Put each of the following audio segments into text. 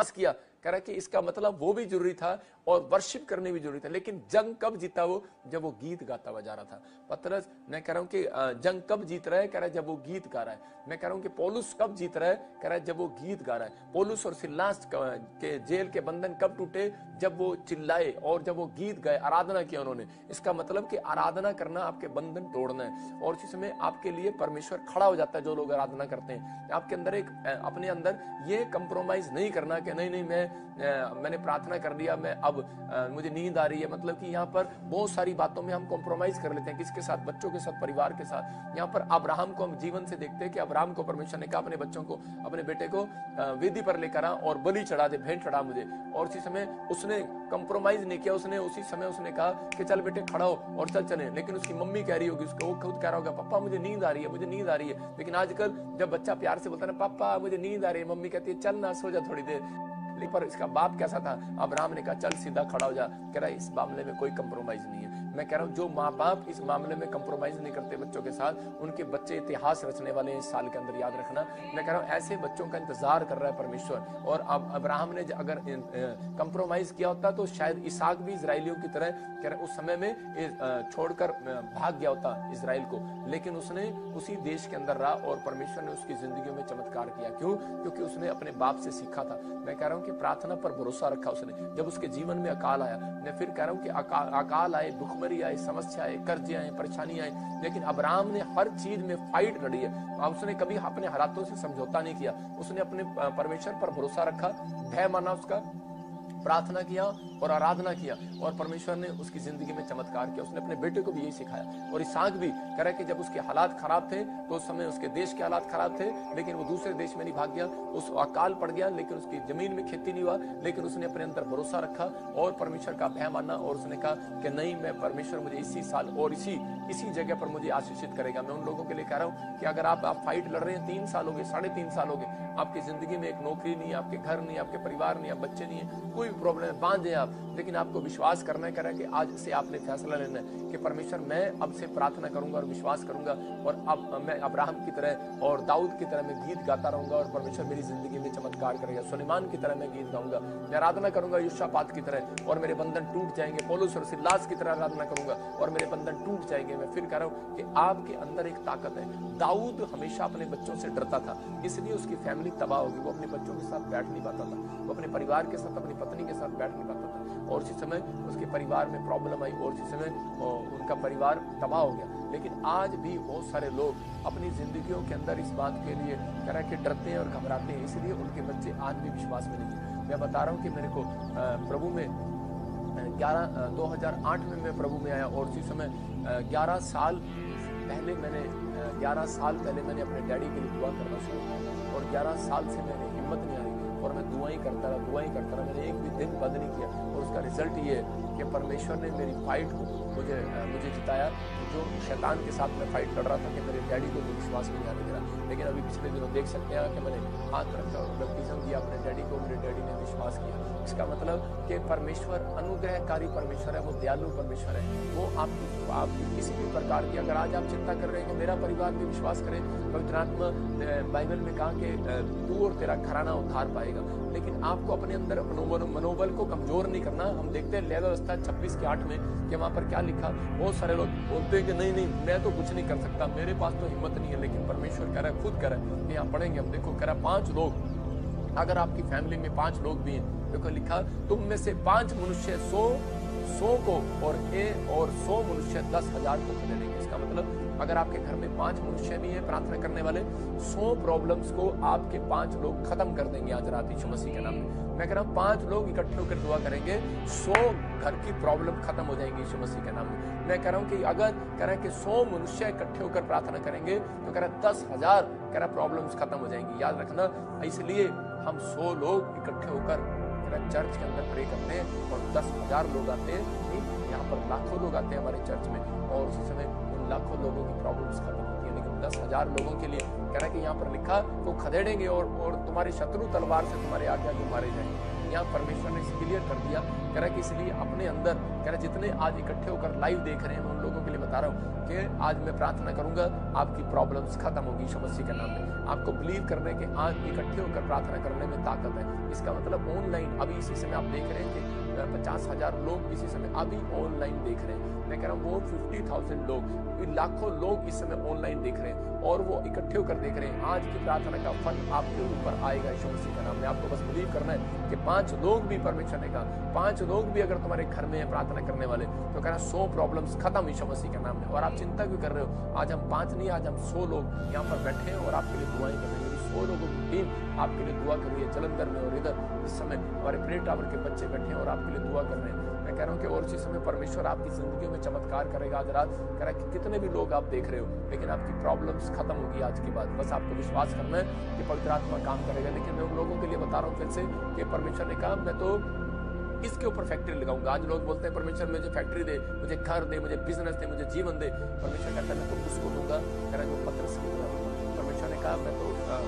किया, कह रहा है कि इसका मतलब वो भी जरूरी था और वर्शिप करने भी जरूरी था। लेकिन जंग कब जीता वो? जब वो गीत गाता हुआ जा रहा था। पतरस, मैं कह रहा हूं कि जंग कब जीत रहा है? कह रहा है जब वो गीत गा रहा है। मैं कह रहा हूं कि पौलुस कब जीत रहा है? कह रहा है जब वो गीत गा रहा है। पौलुस और सिलास के जेल के बंधन कब टूटे? जब वो चिल्लाए और जब वो गीत गाए, आराधना किया उन्होंने। इसका मतलब कि आराधना करना आपके बंधन तोड़ना है। और इसी समय आपके लिए परमेश्वर खड़ा हो जाता है। जो लोग आराधना करते हैं, आपके अंदर एक अपने अंदर ये कंप्रोमाइज नहीं करना कि नहीं मैंने प्रार्थना कर लिया, मैं अब मुझे नींद आ रही है। मतलब कि यहाँ पर बहुत सारी बातों में हम कॉम्प्रोमाइज कर लेते हैं। किसके साथ? बच्चों के साथ, परिवार के साथ। यहाँ पर अब्राहम को हम जीवन से देखते हैं कि अब्राहम को परमेश्वर ने कहा अपने बच्चों को, अपने बेटे को वेदी पर लेकर आ और बलि चढ़ा दे, भेंट चढ़ा मुझे। और उसी समय उसने कंप्रोमाइज नहीं किया। उसने उसी समय उसने कहा कि चल बेटे खड़ा हो और चल चले। लेकिन उसकी मम्मी कह रही होगी उसको, वो खुद कह रहा होगा पापा मुझे नींद आ रही है, मुझे नींद आ रही है। लेकिन आजकल जब बच्चा प्यार से बोलता है ना पापा मुझे नींद आ रही है, मम्मी कहती है चल ना सो जा थोड़ी देर। पर इसका बाप कैसा था? अब्राहम ने कहा चल सीधा खड़ा हो जा। कह रहा है इस मामले में कोई कंप्रोमाइज नहीं है। मैं कह रहा हूं जो माँ बाप इस मामले में कंप्रोमाइज नहीं करते बच्चों के साथ, उनके बच्चे इतिहास रचने वाले हैं इस साल के अंदर, याद रखना। मैं कह रहा हूं ऐसे बच्चों का इंतजार कर रहा है परमेश्वर। और अब अब्राहम ने अगर कंप्रोमाइज किया होता तो शायद इसहाक भी इजराइलियों की तरह कह रहा उस समय में छोड़कर भाग गया होता इजराइल को। लेकिन उसने उसी देश के अंदर रहा और परमेश्वर ने उसकी जिंदगी में चमत्कार किया। क्यों? क्योंकि उसने अपने बाप से सीखा था। मैं कह रहा हूं कि प्रार्थना पर भरोसा रखा उसने। जब उसके जीवन में अकाल आया, मैं फिर कह रहा हूं कि अकाल आए, भुखमरी आए, समस्या आए, कर्जे आए, परेशानी आए, लेकिन अब्राहम ने हर चीज में फाइट लड़ी है। उसने कभी अपने हालातों से समझौता नहीं किया। उसने अपने परमेश्वर पर भरोसा रखा, भय माना उसका, प्रार्थना किया और आराधना किया और परमेश्वर ने उसकी जिंदगी में चमत्कार किया। उसने अपने बेटे को भी यही सिखाया। और इसहाक भी कह रहा है कि जब उसके हालात खराब थे तो उस समय उसके देश के हालात खराब थे, लेकिन वो दूसरे देश में नहीं भाग गया। उस अकाल पड़ गया लेकिन उसकी जमीन में खेती नहीं हुआ, लेकिन उसने अपने अंदर भरोसा रखा और परमेश्वर का भय माना। और उसने कहा कि नहीं, मैं परमेश्वर मुझे इसी साल और इसी जगह पर मुझे आशीषित करेगा। मैं उन लोगों के लिए कह रहा हूँ कि अगर आप फाइट लड़ रहे हैं, 3 साल हो गए, 3.5 साल हो गए, आपकी जिंदगी में एक नौकरी नहीं है, आपके घर नहीं, आपके परिवार नहीं, आप बच्चे नहीं है, कोई प्रॉब्लम है, बांध आप, लेकिन आपको विश्वास करना है कि आज से आपने फैसला लेना है कि परमेश्वर मैं अब से प्रार्थना करूंगा और विश्वास करूंगा और अब मैं अब्राहम की तरह और दाऊद की तरह मैं गीत गाता रहूंगा और परमेश्वर मेरी जिंदगी में चमत्कार करेगा। सुलेमान की तरह मैं गीत गाऊंगा, मैं आराधना करूंगा योशापात की तरह और मेरे बंधन टूट जाएंगे। पौलुस और सिलास की तरह आराधना करूंगा और मेरे बंधन टूट जाएंगे। मैं फिर कह रहा हूं कि आपके अंदर एक ताकत है। दाऊद हमेशा अपने बच्चों से डरता था, इसलिए उसकी फैमिली तबाह होगी। वो अपने बच्चों के साथ बैठ नहीं पाता था, वो अपने परिवार के साथ, अपनी पत्नी के साथ बैठ नहीं पाता था और उसी समय उसके परिवार में प्रॉब्लम आई और उसी समय उनका परिवार तबाह हो गया। लेकिन आज भी बहुत सारे लोग अपनी जिंदगियों के अंदर इस बात के लिए तरह के डरते हैं और घबराते हैं, इसलिए उनके बच्चे आज भी विश्वास में नहीं है। मैं बता रहा हूँ कि मेरे को प्रभु में 2008 में मैं प्रभु में आया और उसी समय 11 साल पहले मैंने अपने डैडी के लिए दुआ करना शुरू किया और 11 साल से मैंने हिम्मत नहीं आ रही और मैं दुआ ही करता रहा। मैंने एक भी दिन बंद नहीं किया और उसका रिजल्ट ये है कि परमेश्वर ने मेरी फाइट को मुझे जिताया। जो शैतान के साथ मैं फाइट लड़ रहा था कि मेरे डैडी को भी विश्वास में नहीं आने दे रहा, लेकिन अभी पिछले दिनों देख सकते हैं कि मैंने हाथ रखा और बैप्टिज्म दिया अपने डैडी को, मेरे डैडी ने विश्वास किया। इसका मतलब कि परमेश्वर अनुग्रहकारी परमेश्वर है, वो दयालु परमेश्वर है। वो आपकी किसी भी प्रकार की, अगर आज आप चिंता कर रहे हैं कि मेरा परिवार भी विश्वास करे, पवित्र आत्मा बाइबल में कहा कि तू और तेरा घराना उद्धार पाएगा, लेकिन आपको अपने अंदर मनोबल को कमजोर नहीं करना। हम देखते हैं लेवी व्यवस्था 26:8 में कि वहां पर क्या लिखा। बहुत सारे लोग बोलते हैं कि नहीं मैं तो कुछ नहीं कर सकता, मेरे पास तो हिम्मत नहीं है, लेकिन परमेश्वर कह रहा है, खुद कह रहा है कि यहाँ पढ़ेंगे हम, देखो कह रहा 5 लोग, अगर आपकी फैमिली में 5 लोग भी हैं, देखो लिखा तुम में से 5 मनुष्य 100 को और 100 मनुष्य 10,000 को खदेड़ेंगे। इसका मतलब अगर आपके घर में 5 मनुष्य भी हैं प्रार्थना करने वाले, 100 प्रॉब्लम्स को आपके 5 लोग खत्म कर देंगे आज रात यीशु मसीह के नाम में। मैं कह रहा हूँ 5 लोग इकट्ठे होकर दुआ करेंगे, 100 घर की प्रॉब्लम खत्म हो जाएंगी यीशु मसीह के नाम में। मैं कह रहा हूँ कि अगर कह रहा है कि 100 मनुष्य इकट्ठे होकर प्रार्थना करेंगे तो कह रहा है 10,000 कह रहा प्रॉब्लम्स खत्म हो जाएंगी। याद रखना, इसलिए हम 100 लोग इकट्ठे होकर चर्च के अंदर प्रे करते हैं और 10,000 लोग आते हैं। यहाँ पर लाखों लोग आते हैं हमारे चर्च में और उसी समय उन लाखों लोगों की प्रॉब्लम्स खत्म होती है, लेकिन 10,000 लोगों के लिए कह रहा है कि यहाँ पर लिखा वो खदेड़ेंगे और तुम्हारे शत्रु तलवार से तुम्हारे आगे आगे मारे जाएंगे। यहाँ परमेश्वर ने क्लियर कर दिया, कह रहा है कि इसलिए अपने अंदर, कह रहा जितने आज इकट्ठे होकर लाइव देख रहे हैं, मैं उन लोगों के लिए बता रहा हूँ कि आज मैं प्रार्थना करूंगा, आपकी प्रॉब्लम्स खत्म होगी यीशु मसीह के नाम में। आपको बिलीव करने के आज इकट्ठे होकर प्रार्थना करने में ताकत है। इसका मतलब ऑनलाइन अभी इसी समय आप देख रहे हैं कि 50,000 लोग इसी समय अभी ऑनलाइन देख रहे हैं। मैं कह रहा हूँ वो 50,000 लोग, लाखों लोग इस समय ऑनलाइन देख रहे हैं और वो इकट्ठे होकर देख रहे हैं। आज की प्रार्थना का फल आपके ऊपर आएगा यीशु मसीह का नाम में। आपको बस बिलीव करना है कि 5 लोग भी, परमेश्वर ने कहा 5 लोग भी अगर तुम्हारे घर में है प्रार्थना करने वाले, तो कह रहा 100 प्रॉब्लम्स खत्म यीशु मसीह के नाम में। और आप चिंता क्यों कर रहे हो? आज हम 5 नहीं, आज हम 100 लोग यहाँ पर बैठे हैं और आपके लिए दुआएं कर रहे हैं। 100 लोगों की टीम आपके लिए दुआ कर रही है। जलंधर में और इधर इस समय हमारे प्रे टावर के बच्चे बैठे हैं और आपके लिए दुआ कर रहे हैं। मैं कह रहा हूँ कि और इसी समय परमेश्वर आपकी जिंदगी में चमत्कार करेगा आज रात। कह रहा है कि कितने भी लोग आप देख रहे हो, लेकिन आपकी प्रॉब्लम्स खत्म होगी आज के बाद। बस आपको विश्वास करना है कि पवित्र आत्मा काम करेगा। लेकिन मैं उन लोगों के लिए बता रहा हूँ फिर से कि परमेश्वर ने कहा मैं तो इसके ऊपर फैक्ट्री लगाऊंगा। आज लोग बोलते हैं परमेश्वर मुझे फैक्ट्री दे, मुझे घर दे, मुझे बिजनेस दे, मुझे जीवन दे। परमेश्वर कहता है मैं तो उसको दूंगा, कह रहा है जो पतरस की तरह होगा। परमेश्वर ने कहा मैं तो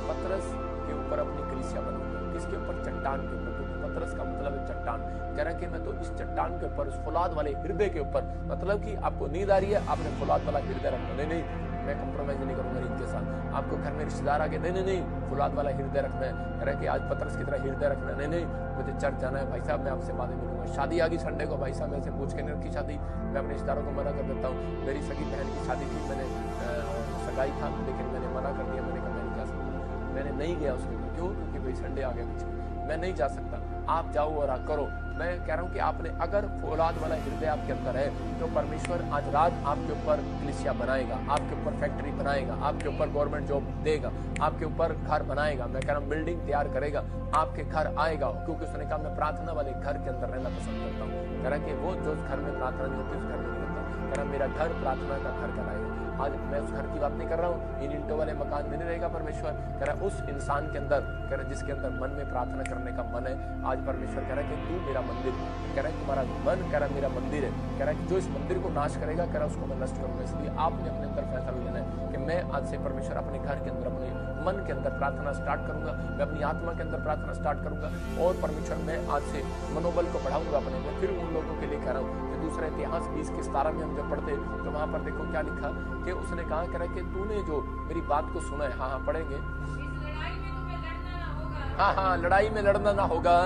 पतरस के ऊपर अपनी कलीसिया बनाऊंगा। किसके ऊपर? चट्टान के ऊपर। पतरस का मतलब है चट्टान। कह रहा है कि मैं तो इस चट्टान के ऊपर, उस फौलाद वाले हृदय के ऊपर, मतलब कि आपको नींद आ रही है, आपने फौलाद वाला हृदय रखना। नहीं, मैं कंप्रोमाइज नहीं करूंगा नींद के साथ। आपको घर में रिश्तेदार आ गए, नहीं, फौलाद वाला हृदय रखना है। कह रहा है कि आज पतरस की तरह हृदय रखना है। नहीं, मुझे चर्च जाना है भाई साहब, मैं आपसे बाद में मिलूंगा। शादी आ गई संडे को, भाई साहब ऐसे पूछ के नहीं रखी शादी। मैं अपने रिश्तेदारों को मना कर देता हूँ। मेरी सगी बहन की शादी थी, मैंने सगाई था, लेकिन मैंने मना कर दिया। मैंने कहा मैं नहीं जा सकता, मैंने नहीं गया उसके लिए। क्यों? क्योंकि भाई संडे आ गया बीच में, मैं नहीं जा सकता। आप जाओ और करो। मैं कह रहा हूँ कि आपने अगर फौलाद वाला हृदय आपके अंदर है, तो परमेश्वर आज रात आपके ऊपर कलीसिया बनाएगा, आपके ऊपर फैक्ट्री बनाएगा, आपके ऊपर गवर्नमेंट जॉब देगा, आपके ऊपर घर बनाएगा। मैं कह रहा हूँ बिल्डिंग तैयार करेगा, आपके घर आएगा। क्योंकि उसने कहा मैं प्रार्थना वाले घर के अंदर रहना पसंद करता हूँ। कह रहा कि वो जो घर में प्रार्थना नहीं होती उस घर में नहीं रहता। कह रहा मेरा घर प्रार्थना का घर कहलाएगा। आज मैं उस घर की बात नहीं कर रहा हूँ, इन ईंटों वाले मकान में नहीं रहेगा परमेश्वर। कह रहा उस इंसान के अंदर, कह रहा जिसके अंदर मन में प्रार्थना करने का मन है, आज परमेश्वर कह रहा है कि तू मेरा मंदिर, कह रहा है तुम्हारा मन, कह रहा मेरा मंदिर है। कह रहा है कि जो इस मंदिर को नाश करेगा, कह रहा उसको मैं नष्ट करूंगा। इसलिए आपने अपने अंदर फैसला लेना है कि मैं आज से परमेश्वर अपने घर के अंदर, अपने मन के अंदर प्रार्थना स्टार्ट करूंगा। मैं अपनी आत्मा के अंदर प्रार्थना स्टार्ट करूंगा और परमेश्वर मैं आज से मनोबल को बढ़ाऊंगा अपने में। फिर उन लोगों के लिए कह रहा हूँ कि दूसरा इतिहास 20 के 17 में हम जब पढ़ते तो वहां पर देखो क्या लिखा कि उसने कहा कह रहा कि तूने जो मेरी बात को सुना है, हाँ पढ़ेंगे, हाँ लड़ाई में लड़ना ना होगा।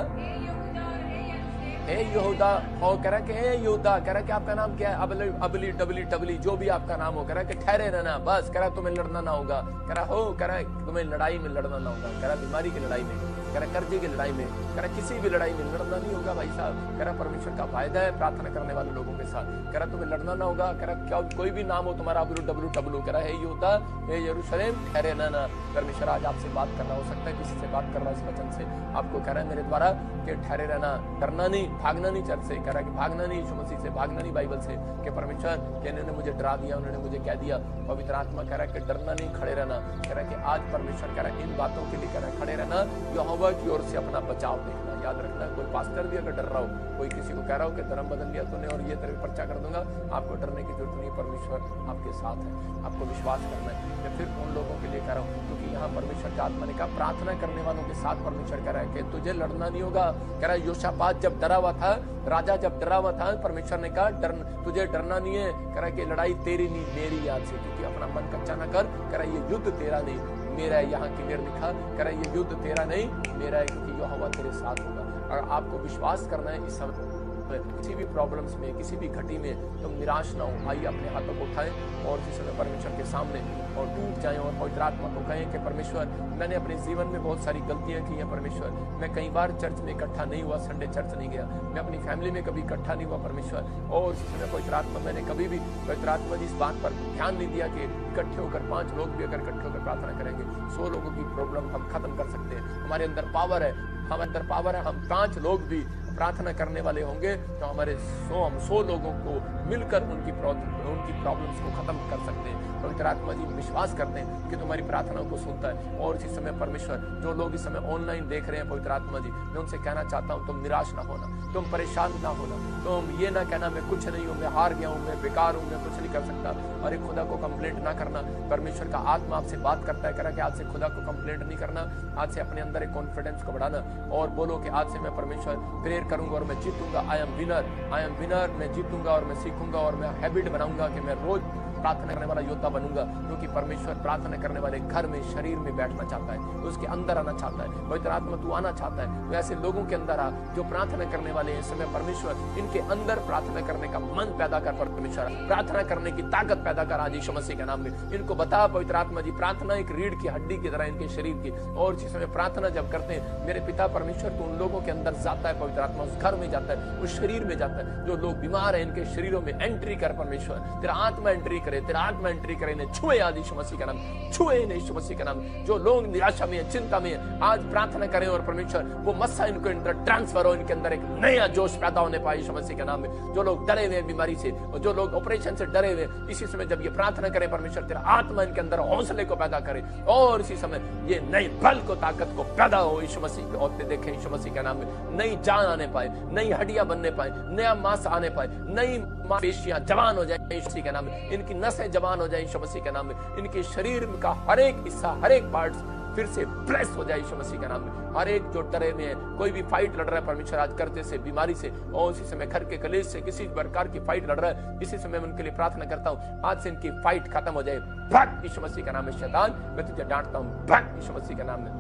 हे यहूदा, और कह रहा कि हे यहूदा, कह रहा कि आपका नाम क्या है? अबली डबली डबली, जो भी आपका नाम हो, कह रहा कि ठहरे रहना, बस कह रहा तुम्हें लड़ना ना होगा। कह रहा हो, कह रहा तुम्हें लड़ाई में लड़ना ना होगा। कह रहा बीमारी की लड़ाई में, कह रहा कर्जे की लड़ाई में, कह रहा किसी भी लड़ाई में लड़ना नहीं होगा भाई साहब। कह रहा परमेश्वर का वायदा है प्रार्थना करने वाले लोगों के साथ। कह रहा तुम्हें लड़ना ना होगा। कह रहा क्या कोई भी नाम हो तुम्हारा, डब्लू, कह रहा हे यहूदा, हे यरूशलेम, ठहरे रहना। परमेश्वर आज आपसे बात करना, हो सकता है किसी से बात कर रहा है इस वचन से, आपको कह रहा है मेरे द्वारा कि ठहरे रहना, डरना नहीं, भागना नहीं चर्च से। कह रहा कि भागना नहीं यीशु मसीह से, भागना नहीं बाइबल से, कि परमेश्वर कि इन्होंने मुझे डरा दिया, उन्होंने मुझे कह दिया। पवित्र आत्मा कह रहा है कि डरना नहीं, खड़े रहना। कह रहा है कि आज परमेश्वर कह रहा है इन बातों के लिए कह रहा है खड़े रहना, यहोवा की ओर से अपना बचाव देखना। याद रखना, कोई पास्टर भी अगर डर रहा हो, कोई किसी को कह रहा हो कि धर्म बदल लिया तूने और ये तेरे पर्चा कर दूंगा, आपको डरने की जरूरत नहीं, परमेश्वर आपके साथ है। आपको विश्वास करना है। मैं फिर उन लोगों के लिए कह रहा हूँ, क्योंकि यहाँ परमेश्वर का आत्मा ने कहा प्रार्थना करने वालों के साथ परमेश्वर कह रहा है कि तुझे लड़ना नहीं होगा। कह रहा है योशापात जब डरा हुआ था, राजा जब डरा हुआ था, परमेश्वर ने कहा तुझे डरना नहीं है। कह रहा है कि लड़ाई तेरी नहीं मेरी याद से, क्योंकि अपना मन कच्चा न कर। कह रहा है ये युद्ध तेरा नहीं मेरा है। यहाँ क्लियर लिखा, कह रहा है ये युद्ध तेरा नहीं मेरा है, क्योंकि यहोवा तेरे साथ होगा। अगर आपको विश्वास करना है इस समय किसी भी प्रॉब्लम्स में, किसी भी घटी में तुम निराश ना हो, आइए अपने हाथों को उठाएं और इस समय परमेश्वर के सामने और टूट जाएं और पवित्र आत्मा को कहें कि परमेश्वर मैंने अपने जीवन में बहुत सारी गलतियां की हैं। परमेश्वर मैं कई बार चर्च में इकट्ठा नहीं हुआ, संडे चर्च नहीं गया, मैं अपनी फैमिली में कभी इकट्ठा नहीं हुआ परमेश्वर। और इस समय पवित्र आत्मा मैंने कभी भी पवित्र आत्मा जी इस बात पर ध्यान नहीं दिया कि इकट्ठे होकर 5 लोग भी अगर इकट्ठे होकर प्रार्थना करेंगे 100 लोगों की प्रॉब्लम हम खत्म कर सकते हैं। हमारे अंदर पावर है, हमारे अंदर पावर है। हम 5 लोग भी प्रार्थना करने वाले होंगे तो हमारे 100 लोगों को मिलकर उनकी प्रॉब्लम्स को खत्म कर सकते हैं। पवित्र आत्मा जी विश्वास करते हैं कि तुम्हारी प्रार्थनाओं को सुनता है। और इसी समय परमेश्वर जो लोग इस समय ऑनलाइन देख रहे हैं पवित्र आत्मा जी, मैं उनसे कहना चाहता हूँ, तुम निराश ना होना, तुम परेशान ना होना, तुम ये ना कहना मैं कुछ नहीं हूँ, मैं हार गया हूँ, मैं बेकार हूँ, मैं कुछ नहीं कर सकता। अरे खुदा को कंप्लेंट ना करना। परमेश्वर का आत्मा आपसे बात करता है, कह रहा कि आज से खुदा को कंप्लेंट नहीं करना, आज से अपने अंदर एक कॉन्फिडेंस को बढ़ाना और बोलो कि आज से मैं परमेश्वर प्रेयर करूंगा और मैं जीतूंगा। आई एम विनर, मैं जीतूंगा और मैं सीखूंगा और मैं हैबिट बनाऊंगा कि मैं रोज प्रार्थना करने वाला योद्धा बनूंगा, क्योंकि परमेश्वर प्रार्थना करने वाले घर में, शरीर में बैठना चाहता है, उसके अंदर आना चाहता है। पवित्र आत्मा तू आना चाहता है, तो ऐसे लोगों के अंदर आ जो प्रार्थना करने वाले हैं। इस समय परमेश्वर इनके अंदर प्रार्थना करने का मन पैदा कर, परमेश्वर प्रार्थना करने की ताकत पैदा कर आज यीशु मसीह के नाम में। इनको बता पवित्र आत्मा जी, प्रार्थना एक रीढ़ की हड्डी की तरह इनके शरीर की, और इस समय प्रार्थना जब करते हैं मेरे पिता परमेश्वर तो उन लोगों के अंदर जाता है, पवित्र आत्मा उस घर में जाता है, उस शरीर में जाता है। जो लोग बीमार है इनके शरीरों में एंट्री कर परमेश्वर, तेरा आत्मा एंट्री करे, तेरा आत्मा एंट्री करे, इन्हें छुए आज यीशु मसीह का नाम, छुए इन्हें यीशु मसीह का नाम। जो लोग निराशा में है, चिंता में है, आज प्रार्थना करें और परमेश्वर वो मस्सा इनको अंदर ट्रांसफर हो, इनके अंदर एक नया जोश पैदा होने पाए यीशु मसीह के नाम में। जो लोग डरे हुए बीमारी से और जो लोग ऑपरेशन से डरे हुए, इसी समय जब ये प्रार्थना करें परमेश्वर तेरा आत्मा इनके अंदर हौसले को पैदा करे और इसी समय ये नई बल को, ताकत को पैदा हो यीशु मसीह के औते देखें यीशु मसीह के नाम में। नई जान आने पाए, नई हड्डियां बनने पाए, नया मांस आने पाए, नई मांसपेशियां जवान हो जाए यीशु मसीह के नाम में, इनकी नसें जवान हो जाए यीशु मसीह के नाम में, इनके शरीर का हर एक हिस्सा, हर एक पार्ट फिर से ब्लेस हो जाए यीशु मसीह के नाम में। हर एक जो डरे में है, कोई भी फाइट लड़ रहा है परमेश्वर आज करते से, बीमारी से और इसी समय घर के कलेश से, किसी प्रकार की फाइट लड़ रहा है, इसी समय मैं उनके लिए प्रार्थना करता हूँ आज से इनकी फाइट खत्म हो जाए। भाग यीशु मसीह के नाम में शैतान, मैं तुझे डांटता हूँ, भाग यीशु मसीह के नाम में।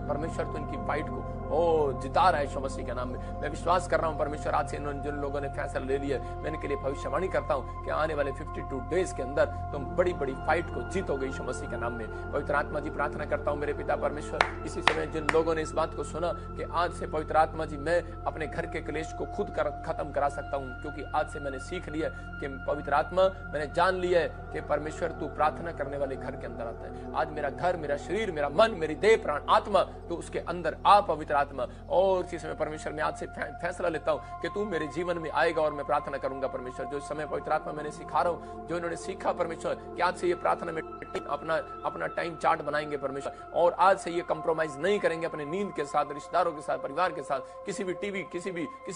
परमेश्वर तो इनकी फाइट को जिता रहा है यीशु मसीह के नाम में। मैं विश्वास कर रहा हूं परमेश्वर आज से इन्होंने जिन लोगों ने फैसला ले लिया, मैं इनके लिए भविष्यवाणी करता हूं कि आने वाले 52 डेज के अंदर तुम बड़ी बड़ी फाइट को जीतोगे यीशु मसीह के नाम में। पवित्र आत्मा जी प्रार्थना करता हूं मेरे पिता परमेश्वर, इसी समय जिन लोगों ने इस बात को सुना कि आज से पवित्र आत्मा जी मैं अपने घर के क्लेश को खुद खत्म करा सकता हूं, क्योंकि आज से मैंने सीख लिया कि पवित्र आत्मा, मैंने जान लिया है कि परमेश्वर तू प्रार्थना करने वाले घर के अंदर आता है। आज मेरा घर, मेरा शरीर, मेरा मन, मेरी देह, प्राण, आत्मा, तो उसके अंदर आ पवित्र आत्मा। और इसी समय परमेश्वर मैं आज से फैसला लेता हूं कि तू मेरे जीवन में आएगा और मैं प्रार्थना करूंगा परमेश्वर। जो समय पवित्र आत्मा मैंने सिखा रहा हूं, जो इन्होंने सीखा परमेश्वर कि आज से ये प्रार्थना में अपना टाइम चार्ट बनाएंगे परमेश्वर, और आज से ये कंप्रोमाइज नहीं करेंगे अपने नींद के साथ, रिश्तेदारों के साथ, परिवार के साथ, किसी भी टीवी, किसी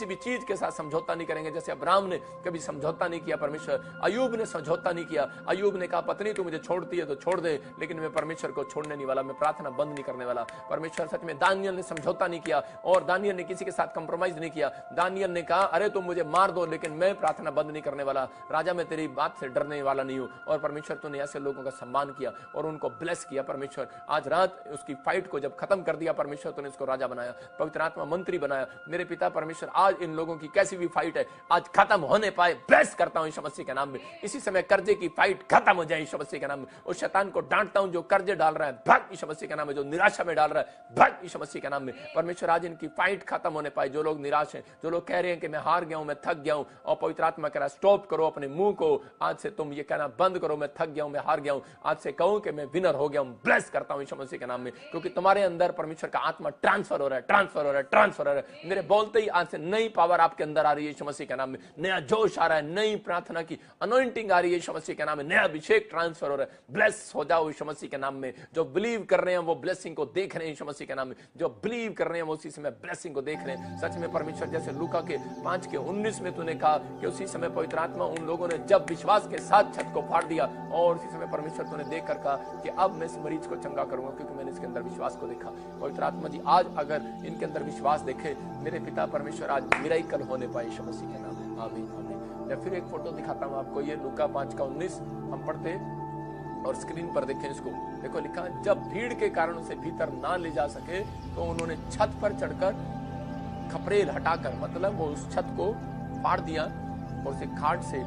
भी चीज के साथ समझौता नहीं करेंगे। जैसे अब्राहम ने कभी समझौता नहीं किया परमेश्वर, अय्यूब ने समझौता नहीं किया। अय्यूब ने कहा पत्नी तू मुझे छोड़ती है तो छोड़ दे, लेकिन मैं परमेश्वर को छोड़ने नहीं वाला, मैं प्रार्थना बंद नहीं करने वाला परमेश्वर। सच में दानियल ने समझौता नहीं किया और दानियल ने किसी के साथ कंप्रोमाइज नहीं किया। दानियल ने कहा अरे तुम मुझे मार दो, लेकिन मैं प्रार्थना बंद नहीं करने वाला, राजा मैं तेरी बात से डरने वाला नहीं हूं। और परमेश्वर तूने ऐसे लोगों का सम्मान किया और उनको ब्लेस किया परमेश्वर। आज रात उसकी फाइट को जब खत्म कर दिया परमेश्वर, तूने इसको राजा बनाया, पवित्र आत्मा मंत्री बनाया मेरे पिता परमेश्वर। आज इन लोगों की कैसी भी फाइट है आज खत्म होने पाए, ब्लेस करता हूं यीशु मसीह के नाम में। इसी समय कर्जे की फाइट खत्म हो जाए यीशु मसीह के नाम में। उस शैतान को डांटता हूं जो कर्जे डाल रहा है, भाग यीशु मसीह के नाम में। जो निराशा में डाल रहा है, भाग यीशु मसीह के नाम में परमेश्वर। आज इनकी फाइट खत्म होने पाए। जो लोग निराश हैं, जो लोग कह रहे हैं कि मैं हार गया हूं, मैं थक गया हूं, और पवित्र आत्मा कह रहा है स्टॉप करो अपने मुंह को, आज से तुम ये कहना बंद करो मैं थक गया हूं, मैं हार गया हूं। आज से कहो कि मैं विनर हो गया हूं। ब्लेस करता हूं यीशु मसीह के नाम में, क्योंकि तुम्हारे अंदर परमेश्वर का आत्मा ट्रांसफर हो रहा है, ट्रांसफर हो रहा है, ट्रांसफर हो रहा है। मेरे बोलते ही आज से नई पावर आपके अंदर आ रही है यीशु मसीह के नाम में, नया जोश आ रहा है, नई प्रार्थना की अनॉइंटिंग आ रही है यीशु मसीह के नाम में, नया अभिषेक ट्रांसफर हो रहा है। ब्लेस हो जाओ यीशु मसीह के नाम में। जो बिलीव कर रहे हैं वो ब्लेसिंग को देख रहे हैं यीशु मसीह के नाम में, जो बिलीव कर रहे हैं वो उसी समय ब्लेसिंग को देख रहे हैं। सच में परमेश्वर, जैसे लूका के 5:19 में तूने कहा कि उसी समय पवित्र आत्मा उन लोगों ने जब विश्वास के साथ छत को फाड़ दिया, और उसी समय परमेश्वर तूने देख कर कहा कि अब मैं इस मरीज को चंगा करूंगा, क्योंकि मैंने इसके अंदर विश्वास को देखा। पवित्र आत्मा जी आज अगर इनके अंदर विश्वास देखे मेरे पिता परमेश्वर, आज मिरेकल होने पाए यीशु मसीह के नाम में। आमीन आमीन। मैं फिर एक फोटो दिखाता हूं आपको, ये लूका 5:19 हम पढ़ते और स्क्रीन पर देखें इसको। देखो लिखा, जब भीड़ के कारण उसे भीतर ना ले जा सके तो उन्होंने छत पर चढ़कर खपरेल हटाकर, मतलब वो उस छत को फाड़ दिया और उसे खाट से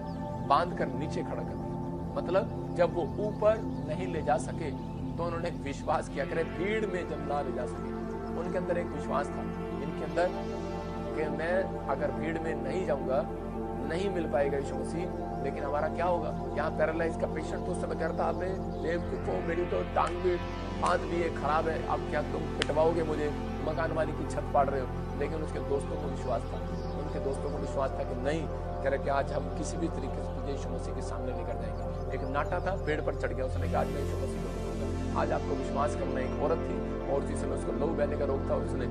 बांधकर नीचे खड़ा कर दिया। मतलब जब वो ऊपर नहीं ले जा सके तो उन्होंने विश्वास किया। करे भीड़ में जब ना ले जा सके, उनके अंदर एक विश्वास था इनके अंदर कि मैं अगर भीड़ में नहीं जाऊंगा, नहीं मिल पाएगा यीशु मसीह। लेकिन हमारा क्या होगा? यहाँ पैरालाइज का पेशेंट तो उस समय कहता आपने बेवकूफो मेरी तो टांग भी हाथ भी ये खराब है, अब क्या तुम पिटवाओगे मुझे, मकान वाली की छत पाड़ रहे हो। लेकिन उसके दोस्तों को विश्वास था, उनके दोस्तों को विश्वास था कि नहीं, कह रहे कि आज हम किसी भी तरीके से तुझे यीशु मसीह के सामने लेकर जाएंगे। एक नाटा था, पेड़ पर चढ़ गया, उसने कहा आज मैं यीशु मसीह को देखूंगा। आज आपको विश्वास करना, एक औरत थी और उसी समय उसको लहू बहने का रोग था, उसने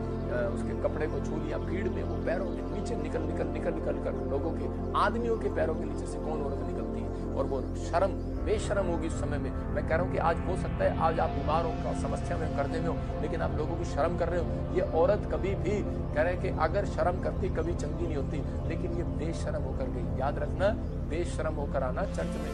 उसके कपड़े को छू लिया, भीड़ में वो पैरों के नीचे निकल कर लोगों के, आदमियों के पैरों के नीचे से कौन औरत निकलती है, और वो शर्म बेशरम होगी उस समय में। मैं कह रहा हूँ कि आज हो सकता है आज आप बीमार हो, समस्या में कर्जे में हो, लेकिन आप लोगों की शर्म कर रहे हो। ये औरत कभी भी कह रहे कि अगर शर्म करती कभी चंगी नहीं होती, लेकिन ये बेशरम होकर गई। याद रखना, बेशरम होकर आना चर्च में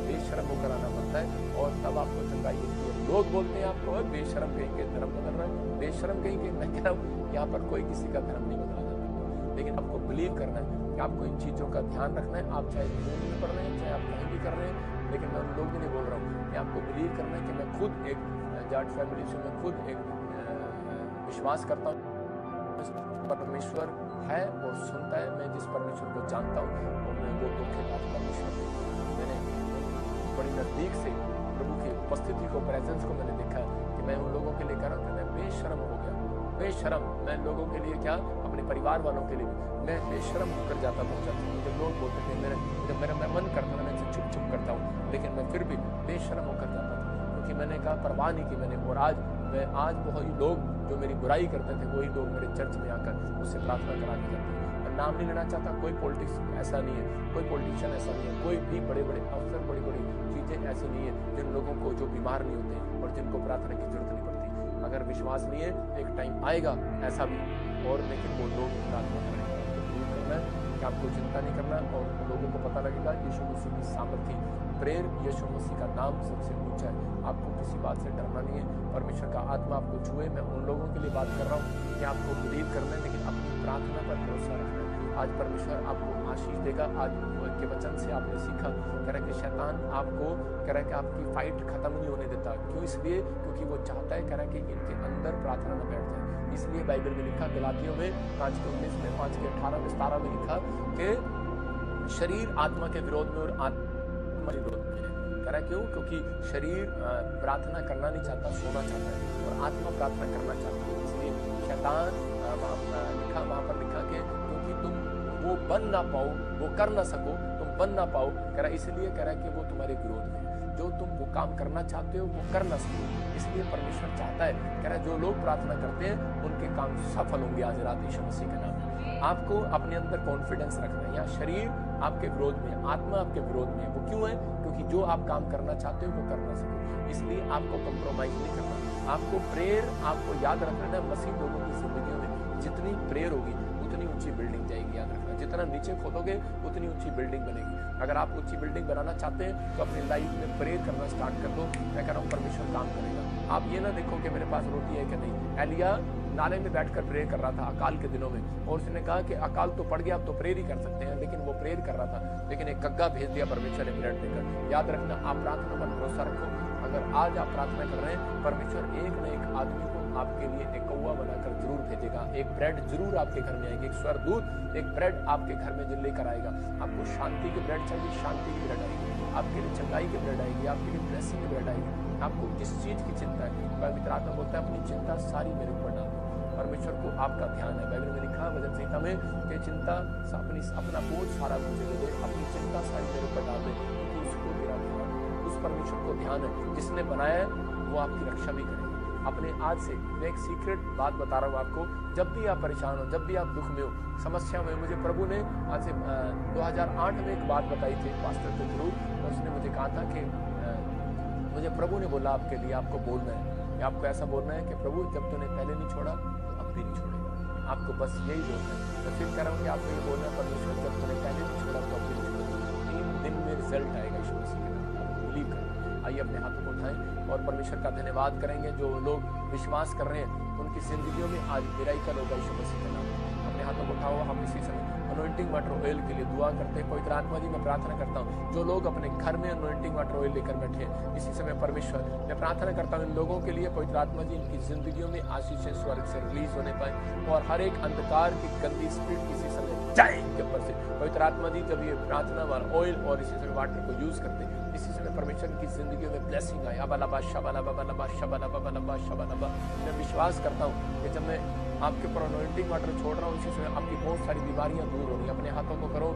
बेशरम होकर आना पड़ता है, और तब आपको चंगाई होती है। लोग बोलते हैं आपको बेशरम कहेंगे, धर्म बदल रहा है, बेशरम कहेंगे। मैं कह रहा हूँ यहाँ पर कोई किसी का धर्म नहीं बदला जाता, लेकिन आपको बिलीव करना है कि आपको इन चीजों का ध्यान रखना है। आप चाहे स्कूल में पढ़ रहे हैं, चाहे आप कहीं भी कर रहे हैं, लेकिन मैं उन लोगों के लिए बोल रहा हूँ कि आपको बिलीव करना है कि मैं खुद एक जाट फैमिली से, मैं खुद एक विश्वास करता हूँ परमेश्वर है और सुनता है। मैं जिस परमेश्वर को जानता हूँ और मैं वो धोखेबाज परमेश्वर हूँ। मैंने बड़ी नजदीक से प्रभु की उपस्थिति को, प्रेजेंस को मैंने देखा कि मैं उन लोगों के लिए कह रहा हूँ कि मैं बेशरम हो गया, बेशरम। मैं लोगों के लिए क्या, अपने परिवार वालों के लिए भी मैं बेशरम होकर जाता था चर्च में। जब लोग बोलते थे मेरा मन करता था, मैं चुप करता हूँ, लेकिन मैं फिर भी बेशरम होकर जाता था, क्योंकि मैंने कहा परवाह नहीं की मैंने। और आज वही लोग जो मेरी बुराई करते थे, वही लोग मेरे चर्च में आकर उससे प्रार्थना कराने जाते हैं। मैं नाम नहीं लेना चाहता, कोई पॉलिटिक्स ऐसा नहीं है, कोई पॉलिटिशियन ऐसा नहीं है, कोई भी बड़े बड़े अफसर, बड़ी बड़ी चीजें ऐसी नहीं है जिन लोगों को, जो बीमार नहीं होते और जिनको प्रार्थना की जरूरत नहीं पड़ती। अगर विश्वास नहीं है, एक टाइम आएगा ऐसा भी, और लेकिन वो लोग प्रार्थना करेंगे। तो करना है कि आपको चिंता नहीं करना, और लोगों को पता लगेगा यीशु मसीह की सामर्थ्य, प्रेयर, यीशु मसीह का नाम सबसे ऊंचा है। आपको किसी बात से डरना नहीं है। परमेश्वर का आत्मा आपको छुए। मैं उन लोगों के लिए बात कर रहा हूँ कि आपको बिलीव करना है, लेकिन अपनी प्रार्थना पर भरोसा रखना है। आज परमेश्वर आपको आशीष देगा। आज के वचन से आपने सीखा, कह रहा है कि शैतान आपको, कह रहा है कि आपकी फाइट खत्म नहीं होने देता। क्यों? इसलिए क्योंकि वो चाहता है, कह रहा है कि इनके अंदर प्रार्थना न बैठ जाए। इसलिए बाइबल में लिखा, गलातियों में 5:19 में, 5:18 में लिखा कि शरीर आत्मा के विरोध में और आत्मा के विरोध में है। कह रहा है क्यों? क्योंकि शरीर प्रार्थना करना नहीं चाहता, सोना चाहता है, और आत्मा प्रार्थना करना चाहती है। इसलिए शैतान वहां पर लिखा कि क्योंकि तुम वो बन ना पाओ, वो कर ना सको, तुम बन ना पाओ, कह रहा है इसलिए, कह रहा है कि वो तुम्हारे विरोध में है। जो तुम वो काम करना चाहते हो वो कर ना सको, इसलिए परमेश्वर चाहता है, कह रहा है जो लोग प्रार्थना करते हैं उनके काम सफल होंगे। आज रात यीशु मसीह के नाम में आपको अपने अंदर कॉन्फिडेंस रखना है। यहाँ शरीर आपके विरोध में, आत्मा आपके विरोध में है। वो क्यों है? क्योंकि जो आप काम करना चाहते हो वो कर ना सको, इसलिए आपको कंप्रोमाइज नहीं करना। आपको प्रेयर, आपको याद रखना है, मसीह लोगों की जिंदगियों में जितनी प्रेयर होगी उतनी ऊंची बिल्डिंग जाएगी। याद रखना, जितना नीचे खोदोगे उतनी ऊंची बिल्डिंग बनेगी। अगर आप ऊंची बिल्डिंग बनाना चाहते हैं तो अपनी लाइफ में प्रेयर करना स्टार्ट कर दो। मैं कह रहा हूँ परमेश्वर काम करेगा। आप ये ना देखो कि मेरे पास रोटी है कि नहीं। एलिया नाले में बैठकर प्रेयर कर रहा था अकाल के दिनों में, और उसने कहा कि अकाल तो पड़ गया, अब तो प्रेयर ही कर सकते हैं। लेकिन वो प्रेयर कर रहा था, लेकिन एक कग्गा भेज दिया परमेश्वर ने ब्रेड देकर। याद रखना, आप प्रार्थना पर भरोसा रखो। अगर आज आप प्रार्थना कर रहे हैं, परमेश्वर एक न एक आदमी को आपके लिए एक कौवा बनाकर जरूर भेजेगा। एक ब्रेड जरूर आपके घर में आएगी, एक स्वर्गदूत एक ब्रेड आपके घर में लेकर आएगा। आपको शांति की ब्रेड चाहिए, शांति की ब्रेड आएगी। आपके लिए चंगाई की ब्रेड आएगी, आपके लिए ब्लेसिंग की ब्रेड आएगी। आपको किस चीज की चिंता है? पवित्र आत्मा बोलता है अपनी चिंता सारी मेरे ऊपर डाल दो। परमेश्वर को आपका ध्यान है। बाइबल में लिखा वचन संहिता में कि चिंता अपना बोझ सारा मुझे दे दे, अपनी चिंता सारी मेरे ऊपर डाल दे, क्योंकि उसको मेरा ध्यान है। उस परमेश्वर को ध्यान है जिसने बनाया है, वो आपकी रक्षा भी करेगा। अपने आज से मैं एक सीक्रेट बात बता रहा हूँ आपको। जब भी आप परेशान हो, जब भी आप दुख में हो, समस्या में, मुझे प्रभु ने आज से 2008 में एक बात बताई थी पास्टर के थ्रू। उसने मुझे कहा था कि मुझे प्रभु ने बोला आपके लिए आपको बोलना है, आपको ऐसा बोलना है कि प्रभु जब तूने पहले नहीं छोड़ा तो अब भी नहीं छोड़ेगा। आपको बस यही बोलना है। मैं फिर कह रहा हूँ कि आपको ये बोलना है, परमेश्वर जब तूने पहले नहीं छोड़ा तो अब भी नहीं छोड़ेगा। 3 दिन में रिजल्ट आएगा यीशु मसीह के नाम। आप बिलीव करें। आइए अपने हाथों को उठाएं और परमेश्वर का धन्यवाद करेंगे। जो लोग विश्वास कर रहे हैं उनकी जिंदगियों में आज मिराकल होगा यीशु मसीह के नाम। अपने हाथों को उठाओ। हम इसी समय अनॉइंटिंग वाटर ऑयल के लिए दुआ करते हैं। पवित्र आत्मा जी, मैं प्रार्थना करता हूँ जो लोग अपने घर में अनॉइंटिंग वाटर ऑयल लेकर बैठे हैं इसी समय परमेश्वर, मैं प्रार्थना करता हूँ इन लोगों के लिए पवित्र आत्मा जी, इनकी जिंदगियों में आशीषें स्वर्ग से रिलीज होने पाए और हर एक अंधकार की गंदी स्पिरिट इसी समय जाए इनके ऊपर से। पवित्र आत्मा जी, जब ये प्रार्थना वाला ऑयल और इसी समय वाटर को यूज करते हैं इसी समय परमेश्वर की जिंदगी में ब्लेसिंग आए। अबलबा शबलबा बलबा शबलबा बलबा शबलबा। मैं विश्वास करता हूँ कि जब मैं आपके ऊपर अनॉइंटिंग वाटर छोड़ रहा हूँ इसी समय आपकी बहुत सारी बीमारियां दूर हो रही है। अपने हाथों को करो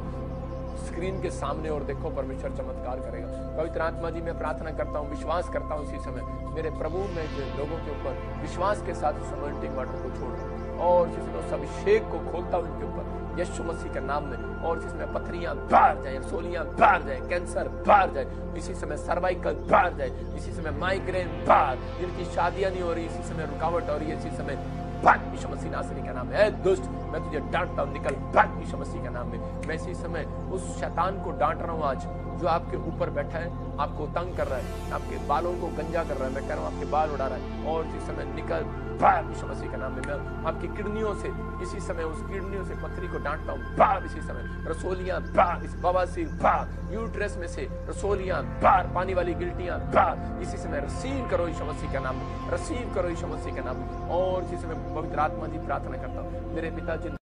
स्क्रीन के सामने और देखो परमेश्वर चमत्कार करेगा। पवित्र आत्मा जी, मैं प्रार्थना करता हूँ, विश्वास करता हूँ इसी समय मेरे प्रभु, मैं लोगों के ऊपर विश्वास के साथ उस अनॉइंटिंग वाटर को छोड़ रहा हूँ और जिसमें उस अभिषेक को खोलता हूँ इनके ऊपर यीशु मसीह के नाम में। और जिसमें पथरियां बाहर जाए, रसोलियां बाहर जाए, कैंसर बाहर जाए इसी समय, सर्वाइकल बाहर जाए इसी समय, माइग्रेन बाहर, जिनकी शादियां नहीं हो रही इसी समय, रुकावट हो रही है इसी समय, भाग यीशु मसीह नासरी का नाम है। दुष्ट, मैं तुझे डांटता हूं, निकल भाग यीशु मसीह का नाम में। मैं इसी समय उस शैतान को डांट रहा हूं आज जो आपके ऊपर बैठा है, आपको तंग कर रहा है, आपके बालों को गंजा कर रहा है। मैं कह रहा हूं आपके बाल उड़ा रहा है और इसी समय निकल भाग यीशु मसीह का नाम में। मैं आपकी किडनियों से इसी समय उस किडनियों से पथरी को डांटता हूं, भाग इसी समय। रसोलियां भाग, इस बवासीर भाग, यूट्रस में से रसोलियां भाग, पानी वाली गिल्टियां भाग इसी समय। रिसीव करो यीशु मसीह का नाम में, रिसीव करो यीशु मसीह का नाम में। और इसी समय पवित्र आत्मा जी प्रार्थना करता हूं मेरे पिताजी